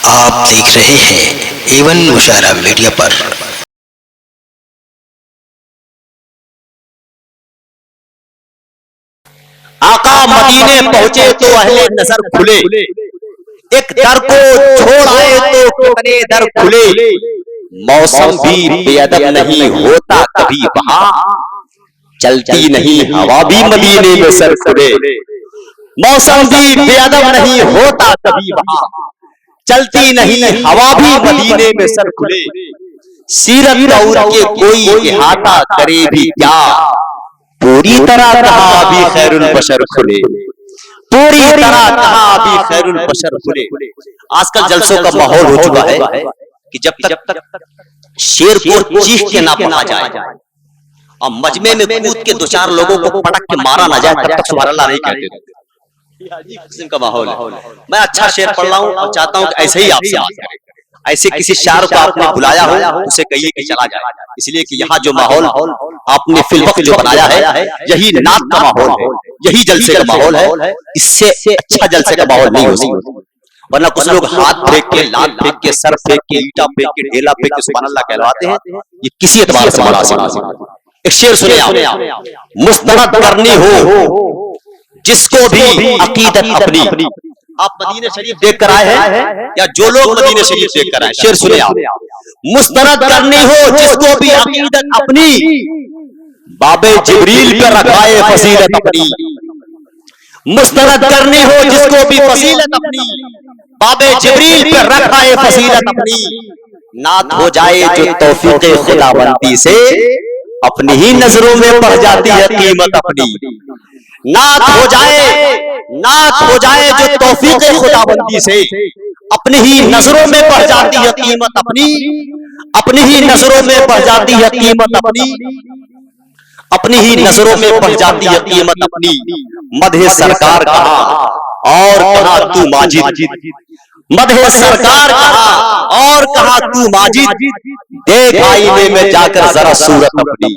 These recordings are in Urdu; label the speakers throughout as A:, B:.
A: آپ دیکھ رہے ہیں ایون مشاہرہ میڈیا پر۔
B: آقا مدینے پہنچے تو اہل نظر کھلے، ایک در کو چھوڑ آئے تو کتنے در کھلے۔ موسم بھی بے ادب نہیں ہوتا کبھی وہاں، چلتی نہیں ہوا بھی مدینے میں سر کھلے۔ موسم بھی بے ادب نہیں ہوتا کبھی وہاں، چلتی نہیں ہوا بھی مدینے میں سر کھلے۔ سیرت دور کے کوئی احاطہ کرے بھی کیا، پوری طرح کہاں بھی خیر البشر کھلے، پوری طرح کہاں بھی خیر البشر کھلے۔ آج کل جلسوں کا ماحول ہو چکا ہے کہ جب تک شیر کو چیخ کے نہ پڑا جائے اور مجمع میں کود کے دو چار لوگوں کو پٹک کے مارا نہ جائے، تب تک سبحان اللہ نہیں کہتے۔ قسم کا ماحول ہے۔ میں اچھا شعر پڑھ رہا ہوں اور چاہتا ہوں کہ ایسے ہی آپ سے بات کریں، ایسے کسی شاعر کو آپ نے بلایا ہو اسے کہیے کہ چلا جائے، اس لیے کہ یہاں جو ماحول آپ نے فی الوقت جو بنایا ہے یہی نعت کا ماحول ہے، یہی جلسے کا ماحول ہے، اس سے اچھا جلسے کا ماحول نہیں ہو سکتا۔ ورنہ کچھ لوگ ہاتھ پھینک کے، لات پھینک کے، سر پھینک کے، اینٹا پھینک کے، ڈھیلا پھینک کے سبحان اللہ کہلواتے ہیں، یہ کسی اعتبار سے مناسب نہیں۔ ایک شعر سنیں آپ، مسترد کرنی ہو جس کو بھی عقیدت اپنی۔ آپ مدینہ شریف دیکھ کر آئے ہیں یا جو لوگ مدینہ شریف دیکھ کر آئے، شعر سنیں آپ، مسترد کرنی ہو جس کو بھی عقیدت اپنی، باب جبریل پہ رکھائے فضیلت اپنی۔ مسترد کرنی ہو جس کو بھی فضیلت اپنی، باب جبریل پہ رکھائے فضیلت اپنی۔ نعت ہو جائے جو توفیق خداوندی سے، اپنی ہی نظروں میں بڑھ جاتی ہے قیمت اپنی۔ نعت ہو جائے جو توفیق خداوندی سے، اپنی ہی نظروں میں بڑھ جاتی ہے قیمت اپنی، اپنی ہی نظروں میں بڑھ جاتی ہے قیمت اپنی، اپنی ہی نظروں میں بڑھ جاتی ہے قیمت اپنی۔ مدح سرکار کہاں اور کہاں تو ماجد، مدح سرکار کہاں اور کہاں تو ماجد، دیکھ آئینے میں جا کر ذرا صورت اپنی،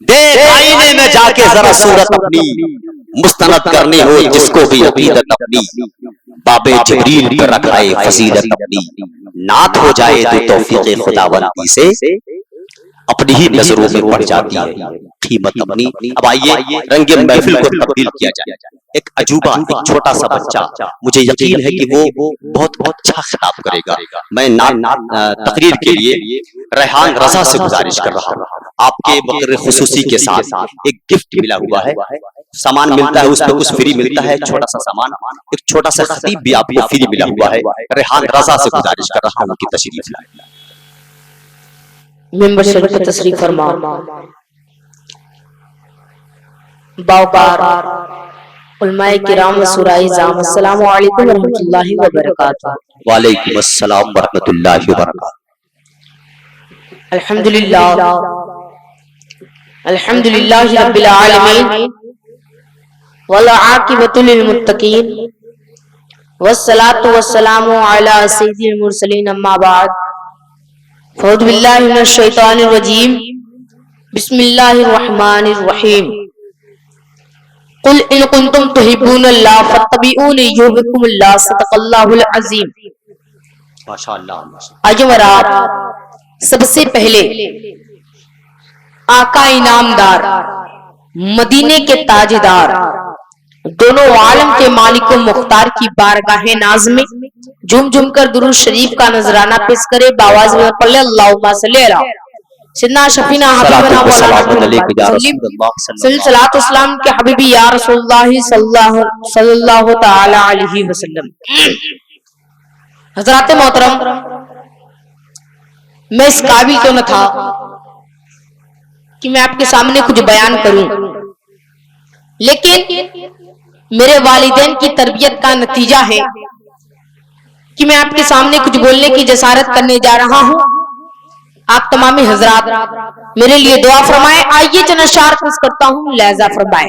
B: دیکھ آئینے میں جا کے ذرا صورت اپنی۔ مستند کرنی ہو جس کو بھی عقیدت اپنی، باب جبریل پر رکھائے فضیلت اپنی۔ نعت ہو جائے تو توفیق خداوندی سے، اپنی ہی نظروں میں پڑ جاتی ہے قیمت اپنی۔ اب آئیے رنگ محفل کو تبدیل کیا جائے۔ ایک عجوبہ، ایک چھوٹا سا بچہ، مجھے یقین ہے کہ وہ بہت اچھا خطاب کرے گا۔ میں تقریر کے لیے ریحان رضا سے گزارش کر رہا ہوں، آپ کے مقرر خصوصی کے ساتھ ایک گفٹ ملا ہوا ہے، سامان ملتا ہے، اس پہ کچھ فری ملتا ہے، چھوٹا سا سامان، ایک چھوٹا سا خطیب بھی آپ کو فری ملا ہوا ہے۔ ریحان رضا سے گزارش کر رہا ہوں کہ تشریف لائیں۔
C: ممبر شریف پر تشریف فرما۔ باوقار علماء کرام و سرائی زام، السلام علیکم ورحمۃ اللہ وبرکاتہ۔
B: وعلیکم السلام ورحمۃ اللہ وبرکاتہ۔
C: الحمدللہ الحمدللہ رب العالمین والعاقبۃ للمتقین والصلاۃ والسلام علی سید المرسلین، اما بعد، اعوذ باللہ من الشیطان الرجیم، بسم اللہ الرحمن الرحیم۔ قل ان کنتم تحبون اللہ فاتبعونی یحببکم اللہ، صدق اللہ العظیم۔
B: ماشاءاللہ۔
C: اجمرات، سب سے پہلے آقا انعامدار، مدینے کے تاجدار، دونوں عالم کے مالک و مختار کی بارگاہ ناز میں جھوم جھوم کر درود شریف کا نذرانہ پیش کرے، باواز میں پڑھے اللہم صلی علی سیدنا شفینا حبیبنا مولانا صلاۃ والسلام کے حبیبی یا رسول اللہ صلی اللہ تعالی علیہ وسلم۔ حضرات محترم، میں اس قابل تو نہ تھا کہ میں آپ کے سامنے کچھ بیان کروں، لیکن میرے والدین کی تربیت کا نتیجہ ہے کہ میں آپ کے سامنے کچھ بولنے کی جسارت کرنے جا رہا ہوں۔ آپ تمام حضرات میرے لیے دعا فرمائیں۔ آئیے چند اشعار پیش کرتا ہوں، لہذا فرمائیں۔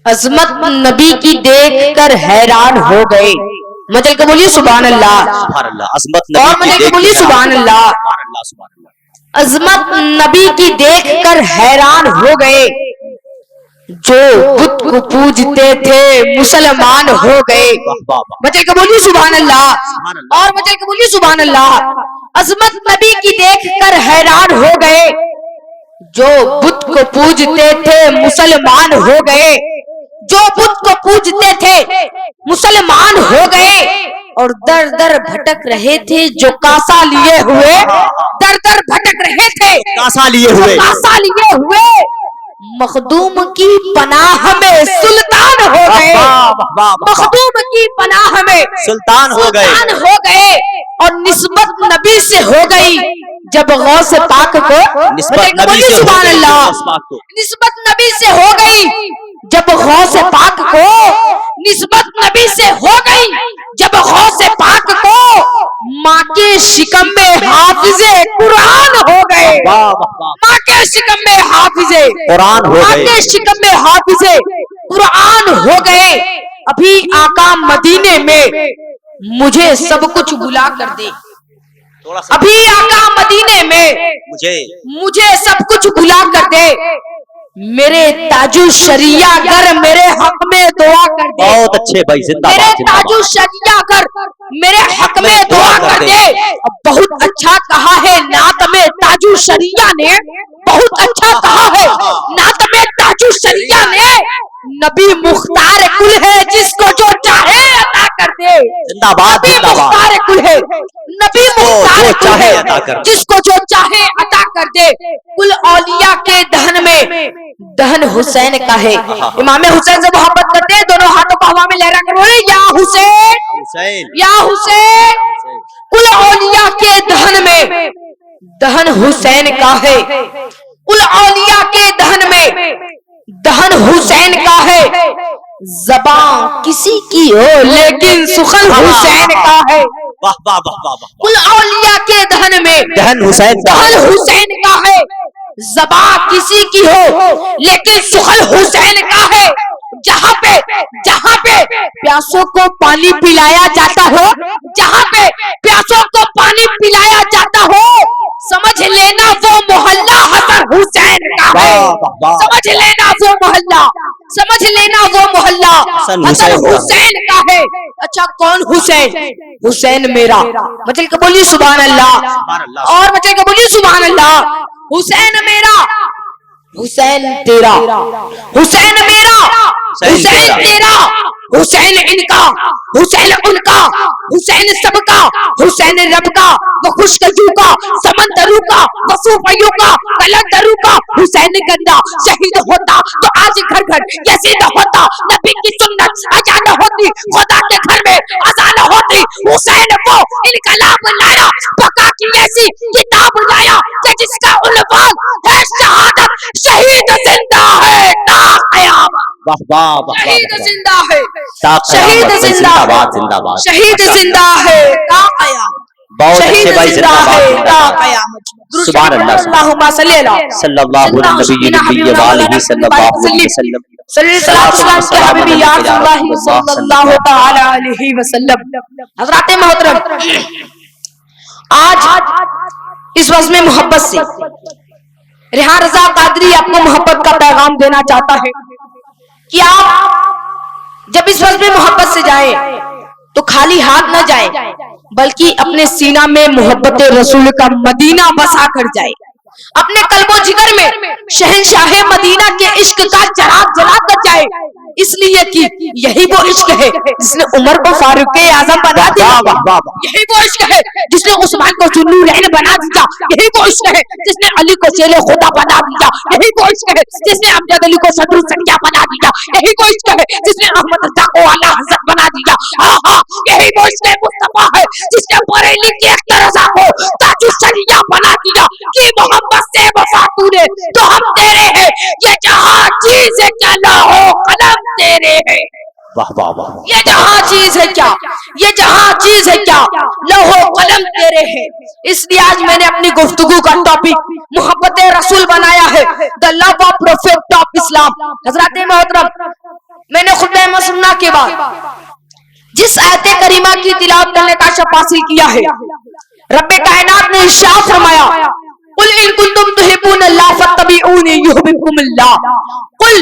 C: عظمت نبی کی دیکھ کر حیران ہو گئے، مجل کے بولیے سبحان اللہ، اور مجل کے بولیے سبحان اللہ۔ عظمت نبی کی دیکھ کر حیران ہو گئے، جو بت کو پوجتے تھے مسلمان ہو گئے. مچل کے بولیے سبحان اللہ, اور مچل کے بولیے سبحان اللہ. عظمت نبی کی دیکھ کر حیران ہو گئے, جو بت کو پوجتے تھے مسلمان ہو گئے. جو بت کو پوجتے تھے مسلمان ہو گئے, اور در در بھٹک رہے تھے جو کاسا لیے ہوئے. در در بھٹک رہے تھے
B: کاسا لیے
C: ہوئے, مخدوم کی پناہ میں سلطان ہو گئے. مخدوم کی پناہ میں
B: سلطان ہو
C: گئے, اور نسبت نبی سے ہو گئی جب غوث پاک کو.
B: نسبت نبی سے
C: سبحان اللہ. نسبت نبی سے ہو گئی جب غوث پاک کو. نسبت نبی سے ہو گئی جب غوث پاک کو. ماں کے شکم میں حافظ قرآن ہو گئے. ماں کے شکم میں حافظ
B: قرآن ہو گئے.
C: ماں کے شکم میں حافظ قرآن ہو گئے. ابھی آقا مدینے میں مجھے سب کچھ بلا کر دے. ابھی آقا مدینے میں مجھے سب کچھ بلا کر دے. میرے تاج الشریعہ گر میرے حق میں دعا کر دے.
B: بہت اچھے بھائی, زندہ
C: میرے تاج الشریعہ گر میرے حق میں دعا کر دے. بہت اچھا کہا ہے نعت میں تاج الشریعہ نے. بہت اچھا کہا ہے نعت میں تاج الشریعہ نے. نبی مختار کل ہے جس کو جو چاہے عطا کر دے.
B: زندہ باد,
C: نبی مختار کل ہے, نبی مختار کل ہے جس کو جو چاہے عطا کر دے. کل اولیاء کے دہن میں دہن حسین کا ہے. امام حسین سے محبت کرتے ہیں, دونوں ہاتھوں کو ہوا میں لہرا کر بولے یا حسین یا حسین. کل اولیاء کے دہن میں دہن حسین کا ہے. کل اولیاء کے دہن میں دہن حسین کا ہے. زبان کسی کی ہو لیکن سخن حسین کا ہے. کل اولیاء کے دہن میں
B: دہن حسین
C: کا ہے. زبان کسی کی ہو لیکن سخن حسین کا ہے. جہاں پہ پیاسوں کو پانی پلایا جاتا ہو, جہاں پہ پیاسوں کو پانی پلایا جاتا ہو, سمجھ لینا وہ محلہ حسن حسین کا ہے. سمجھ لینا وہ محلہ, سمجھ لینا وہ محلہ حسن حسین کا ہے. اچھا کون حسین؟ حسین میرا. مچل کے بولیے سبحان اللہ, اور مچل کے بولیے سبحان اللہ. حسین میرا, حسین تیرا, حسین میرا, حسین تیرا, حسین ان کا, حسین ان کا, حسین سب کا, حسین رب کا, وہ خشکجو کا, سمندرو کا, وہ صوفیوں کا, قلندرو کا. حسین گندا شہید ہوتا تو آج گھر گھر یزید ہوتا. نبی کی سنت اجا نہ ہوتی, خدا کے گھر میں اذان نہ ہوتی. حسین وہ انقلاب لایا, بقا کی ایسی کتاب لایا کہ جس کا عنوان ہے شہادت. شہید زندہ ہے تا قیامت. شہید زندہ ہے, شہید زندہ ہے, شہید زندہ ہے تا قیامت. شہید زندہ ہے تا قیامت.
B: سبحان اللہ.
C: اللہم صلی
B: صلی اللہ علیہ نبی والہ صلی اللہ علیہ وسلم.
C: صلی اللہ تعالی علیہ وسلم. حضرات محترم, آج اس وزن محبت سے ریحان رضا قادری آپ کو محبت کا پیغام دینا چاہتا ہے کہ آپ جب اس وزن محبت سے جائیں تو خالی ہاتھ نہ جائیں, بلکہ اپنے سینہ میں محبت رسول کا مدینہ بسا کر جائے. اپنے قلب و جگر میں شہنشاہ مدینہ کے عشق کا چراغ جلا کر جائے. اس لیے کہ یہی وہ عشق ہے جس نے عمر کو فاروق اعظم بنا دیا. یہی وہ عشق ہے جس نے عثمان کو ذوالنورین بنا دیا. یہی وہ عشق ہے جس نے علی کو شیر خدا بنا دیا. یہی وہ عشق ہے جس نے امجد علی کو صدر السنیا بنا دیا. یہی وہ عشق ہے جس نے احمد رضا کو اعلی حضرت بنا دیا. یہی وہ عشق مصطفیٰ ہے جس نے بریلی کے اختر رضا کو تاج الشریعہ بنا دیا. کہ محمد سے وفا تو نے تو ہم تیرے ہیں, یہ جہاں چیز کیا نہ ہو قلم تیرے ہیں. یہ جہاں چیز ہے کیا, یہ جہاں چیز ہے کیا, لوح و قلم تیرے ہیں. اس لیے آج میں نے اپنی گفتگو کا ٹاپک محبت رسول بنایا ہے, the love of prophet of Islam. حضرات محترم, میں نے خطبہ مسنہ کے بعد جس آیت کریمہ کی تلاوت کرنے کا شرف حاصل کیا ہے, رب کائنات نے ارشاد فرمایا قل ان کنتم تحبون اللہ فاتبعونی یحببکم اللہ. قل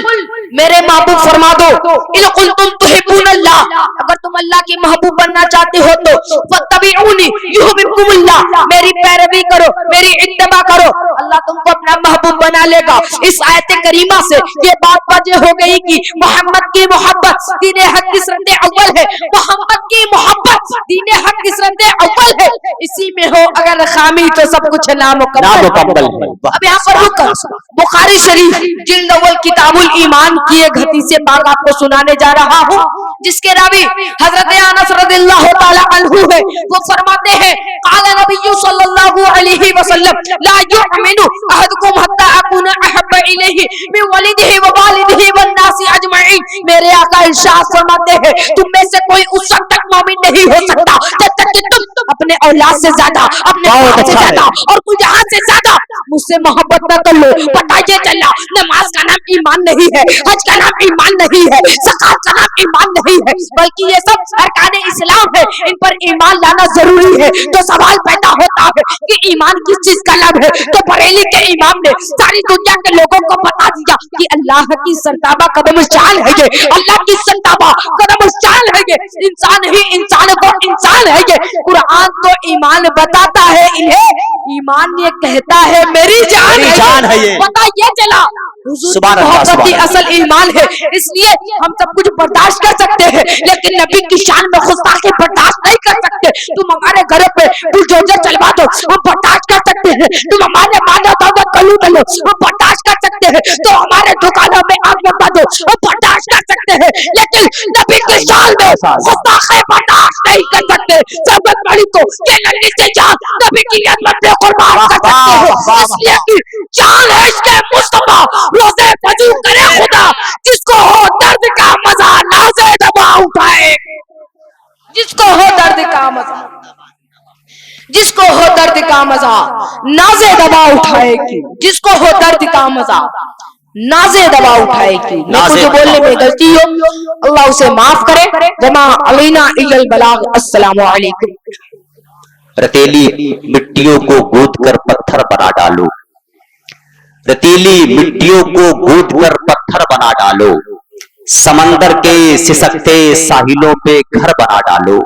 C: میرے محبوب فرما دو ان کنتم تحبون اللہ اگر تم اللہ کے محبوب بننا چاہتے ہو تو فاتبعونی یحببکم اللہ میری پیروی کرو میری اتباع کرو اللہ تم کو اپنا محبوب بنا لے گا. اس آیت کریمہ سے یہ بات واضح ہو گئی کہ محمد کی محبت دین حق کی سرت اول ہے. محمد کی محبت دین حق کی سرت اول ہے. اسی میں ہو اگر خامی تو سب کچھ نامکمل ہے. اب یہاں پر رک کر بخاری شریف جلد اول کتاب الایمان کی ایک حدیث پاک آپ کو سنانے جا رہا ہوں جس کے راوی حضرت انس رضی اللہ تعالی عنہ ہے. وہ فرماتے ہیں قال نبی صلی اللہ علیہ وسلم لا یؤمن احدکم حتی اکون احب الیہ من والدہ ووالدہ والناس اجمعین. میرے آقا ارشاد فرماتے ہیں تم میں سے کوئی اس وقت تک مومن نہیں ہو سکتا جب تک کہ تم اپنے اولاد سے زیادہ اپنے باپ سے زیادہ اور کوئی جہاں سے زیادہ مجھ سے محبت نہ کر لو. پتہ یہ چلا نماز کا نام ایمان نہیں ہے, حج کا نام ایمان نہیں ہے, زکات کا نام ایمان نہیں ہے, بلکہ یہ سب ارکان اسلام ہے. ان پر ایمان لانا ضروری ہے. تو سوال پیدا ہوتا ہے کہ ایمان کس چیز کا نام ہے. تو بریلی کے امام نے ساری دنیا کے لوگوں کو بتا دیا کہ اللہ کی سرتابہ قدم شان ہے یہ, اللہ کی سرتابہ قدم شان ہے یہ, انسان ہی انسان کو انسان ہے یہ. قرآن تو ایمان بتاتا ہے انہیں, ایمان یہ کہتا ہے میری جان ہے یہ. پتہ یہ چلا حضور کی محبت کی اصل ایمان ہے. اس لیے ہم سب کچھ برداشت کر سکتے ہیں لیکن نبی کی شان میں گستاخی برداشت نہیں کر سکتے. تم ہمارے گھر پہ بلڈوزر چلوا دو ہم برداشت کر سکتے ہیں. تم ہمارے مانا دعوت کلو ڈلو ہم برداشت کر سکتے ہیں. تو ہمارے دکانوں میں آگ لگا دو ہم برداشت کر سکتے ہیں. لیکن نبی کی شان میں گستاخی برداشت نہیں کر سکتے. ضرورت پڑی تو یہ نبی سے جان نبی کی عظمت میں قربان کر سکتے ہیں. اس لیے کہ جان ہے اس کے مصطفیٰ روزے فجو کرے خدا جس کو ہو درد کا مزہ نازے دبا اٹھائے. جس کو ہو درد کا مزہ جس کو ہو درد کا مزہ نازے دبا اٹھائے گی. جس کو ہو درد کا مزہ نازے دبا اٹھائے گی. میں کچھ بولنے میں غلطی ہو اللہ اسے معاف کرے. وما علینا الا البلاغ. السلام علیکم.
B: رتیلی مٹیوں کو گود کر پتھر بنا ڈالو, رتیلی مٹیوں کو گود کر پتھر بنا ڈالو, سمندر کے سسکتے ساحلوں پہ گھر بنا ڈالو.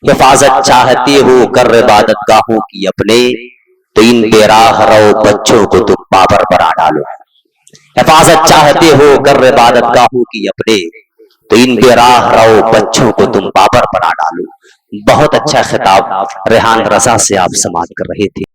B: حفاظت چاہتے ہو کر عبادت گاہوں کی اپنے تو ان بے راہ رو بچوں کو تم بابر بنا ڈالو. حفاظت چاہتے ہو کر عبادت گاہوں کی اپنے تو ان بے راہ رو بچوں کو تم بابر بنا ڈالو. بہت اچھا خطاب ریحان رضا سے آپ سماعت کر رہے تھے.